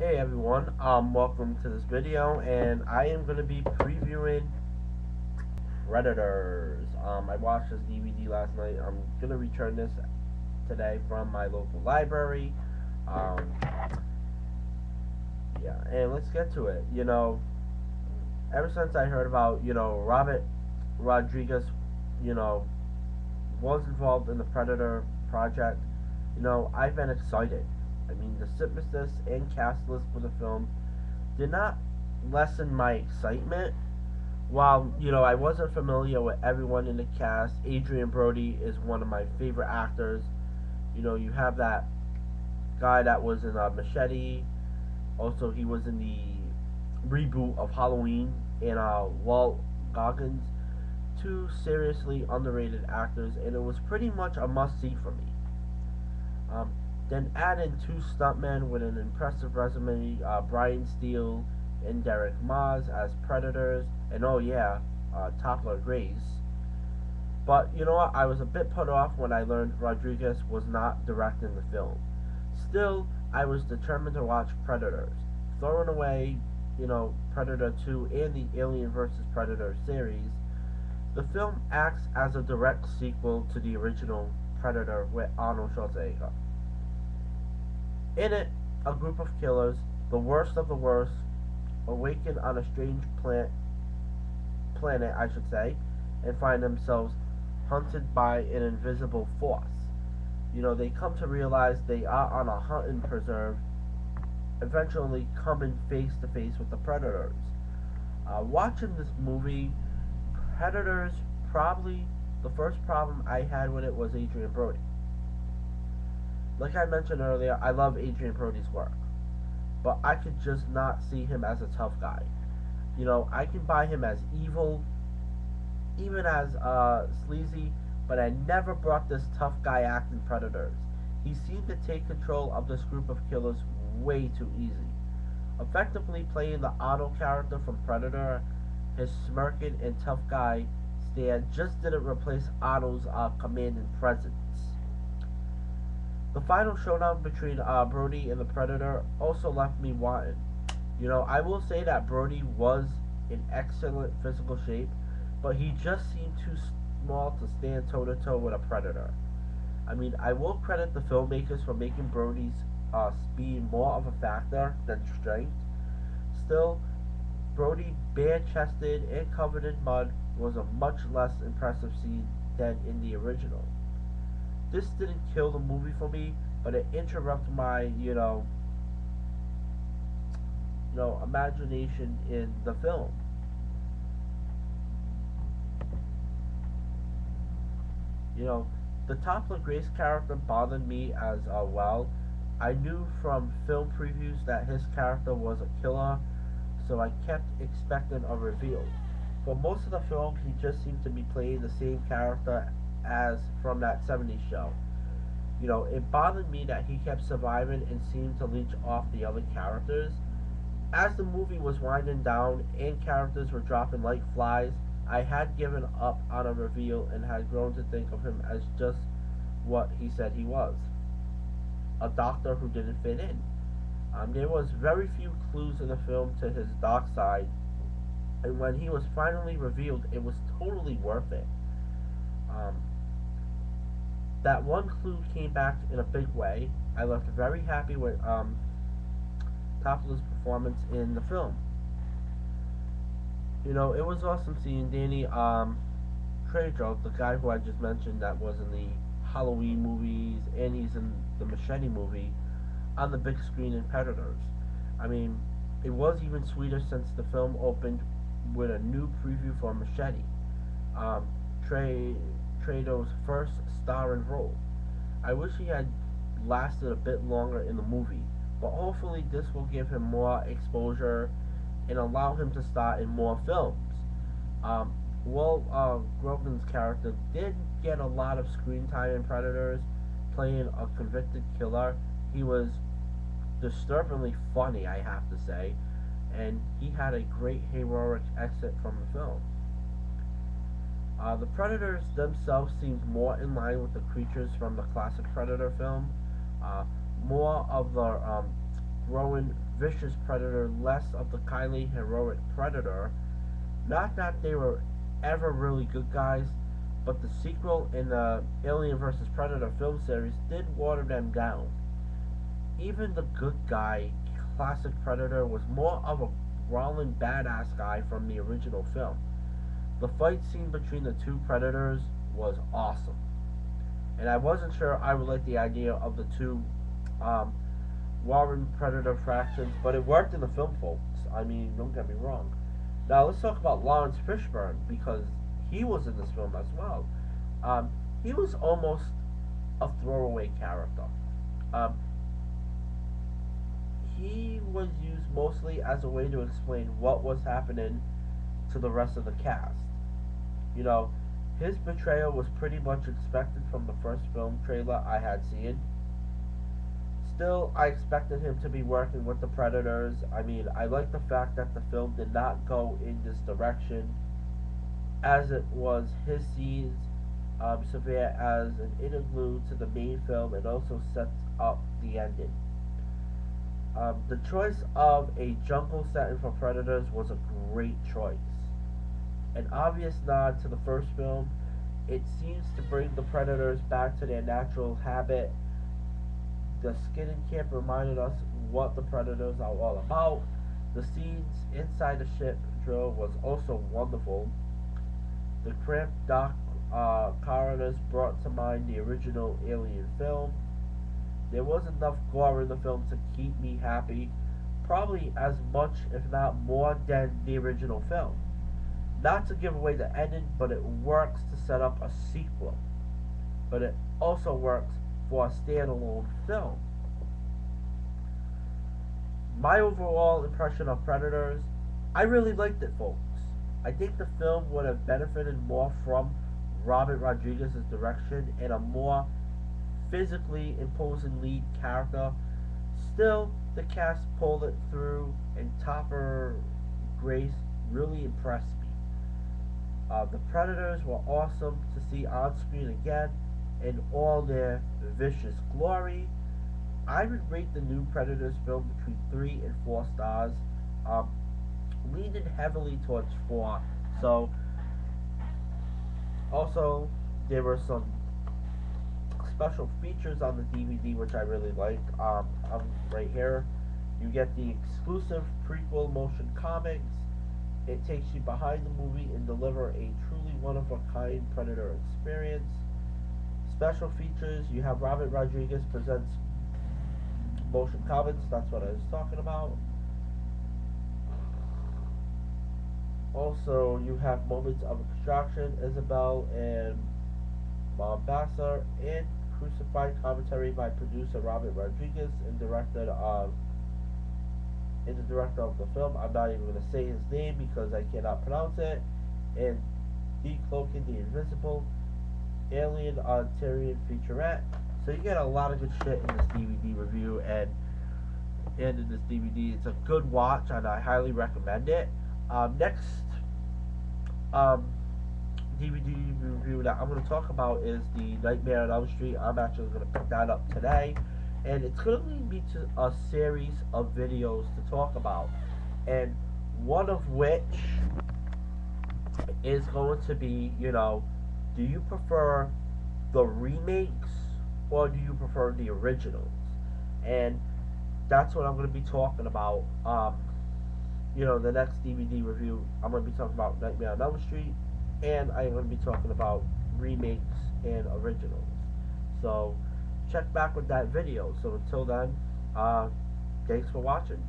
Hey everyone, welcome to this video, and I am going to be previewing Predators. I watched this DVD last night. I'm going to return this today from my local library. Um, yeah, and let's get to it. Ever since I heard about, Robert Rodriguez, you know, was involved in the Predator project, I've been excited. I mean, the synopsis and cast list for the film did not lessen my excitement. While, I wasn't familiar with everyone in the cast, Adrien Brody is one of my favorite actors. You have that guy that was in Machete. Also, he was in the reboot of Halloween, and Walt Goggins. Two seriously underrated actors, and it was pretty much a must-see for me. Um, then add in two stuntmen with an impressive resume, Brian Steele and Derek Maz as Predators, and oh yeah, Topler Grace. But you know what? I was a bit put off when I learned Rodriguez was not directing the film. Still, I was determined to watch Predators. Throwing away, Predator 2 and the Alien vs. Predator series, the film acts as a direct sequel to the original Predator with Arnold Schwarzenegger. In it, a group of killers, the worst of the worst, awaken on a strange planet, I should say, and find themselves hunted by an invisible force. They come to realize they are on a hunting preserve, eventually coming face to face with the predators. Watching this movie, Predators, probably the first problem I had with it was Adrien Brody. Like I mentioned earlier, I love Adrien Brody's work, but I could just not see him as a tough guy. I can buy him as evil, even as sleazy, but I never brought this tough guy act in Predators. He seemed to take control of this group of killers way too easy. Effectively playing the Otto character from Predator, his smirking and tough guy stand just didn't replace Otto's commanding presence. The final showdown between Brody and the Predator also left me wanting. I will say that Brody was in excellent physical shape, but he just seemed too small to stand toe to toe with a Predator. I mean, I will credit the filmmakers for making Brody's speed more of a factor than strength. Still, Brody, bare chested and covered in mud, was a much less impressive scene than in the original. This didn't kill the movie for me, but it interrupted my, imagination in the film. The Topler Grace character bothered me as well. I knew from film previews that his character was a killer, so I kept expecting a reveal. For most of the film, he just seemed to be playing the same character as from that '70s show. It bothered me that he kept surviving and seemed to leech off the other characters. As the movie was winding down and characters were dropping like flies, I had given up on a reveal and had grown to think of him as just what he said he was, a doctor who didn't fit in. There was very few clues in the film to his dark side, and when he was finally revealed, it was totally worth it. Um, that one clue came back in a big way. I left very happy with Topler's performance in the film. It was awesome seeing Danny Trejo, the guy who I just mentioned that was in the Halloween movies, and he's in the Machete movie, on the big screen in Predators. I mean, it was even sweeter since the film opened with a new preview for Machete, Trejo's first starring role. I wish he had lasted a bit longer in the movie, but hopefully this will give him more exposure and allow him to star in more films. Grogan's character did get a lot of screen time in Predators, playing a convicted killer. He was disturbingly funny, I have to say, and he had a great heroic exit from the film. The Predators themselves seemed more in line with the creatures from the classic Predator film. More of the growing vicious predator, less of the kindly, heroic predator. Not that they were ever really good guys, but the sequel in the Alien vs. Predator film series did water them down. Even the good guy, classic Predator, was more of a brawling badass guy from the original film. The fight scene between the two Predators was awesome. And I wasn't sure I would like the idea of the two um, Warren Predator fractions, but it worked in the film, folks. I mean, don't get me wrong. Now let's talk about Lawrence Fishburne because he was in this film as well. Um, he was almost a throwaway character. Um, he was used mostly as a way to explain what was happening to the rest of the cast. You know, his betrayal was pretty much expected from the first film trailer I had seen. Still, I expected him to be working with the Predators. I mean, I like the fact that the film did not go in this direction, as it was his scenes serve as an interlude to the main film and also sets up the ending. The choice of a jungle setting for Predators was a great choice. An obvious nod to the first film, it seems to bring the Predators back to their natural habitat. The skinning camp reminded us what the Predators are all about. The scenes inside the ship drill was also wonderful. The cramped dock corridors brought to mind the original Alien film. There was enough gore in the film to keep me happy, probably as much, if not more, than the original film. Not to give away the ending, but it works to set up a sequel. But it also works for a standalone film. My overall impression of Predators, I really liked it, folks. I think the film would have benefited more from Robert Rodriguez's direction and a more physically imposing lead character. Still, the cast pulled it through, and Topper Grace really impressed me. The Predators were awesome to see on screen again in all their vicious glory. I would rate the new Predators film between 3 and 4 stars, leaning heavily towards 4. So, also, there were some special features on the DVD which I really liked. Right here, you get the exclusive prequel motion comics. It takes you behind the movie and deliver a truly one-of-a-kind Predator experience. Special features, you have Robert Rodriguez presents motion comics, that's what I was talking about. Also, you have moments of extraction, Isabel and Mombasa, and crucified commentary by producer Robert Rodriguez and the director of the film. I'm not even going to say his name because I cannot pronounce it. And Decloaking the Invisible, Alien Tyrian featurette. So you get a lot of good shit in this DVD review, and in this DVD, it's a good watch, and I highly recommend it. Next DVD review that I'm going to talk about is the Nightmare on Elm Street. I'm actually going to pick that up today, and it's going to lead me to a series of videos to talk about, and one of which is going to be, do you prefer the remakes or do you prefer the originals? And that's what I'm going to be talking about. The next DVD review, I'm going to be talking about Nightmare on Elm Street, and I'm going to be talking about remakes and originals. So check back with that video. So until then, thanks for watching.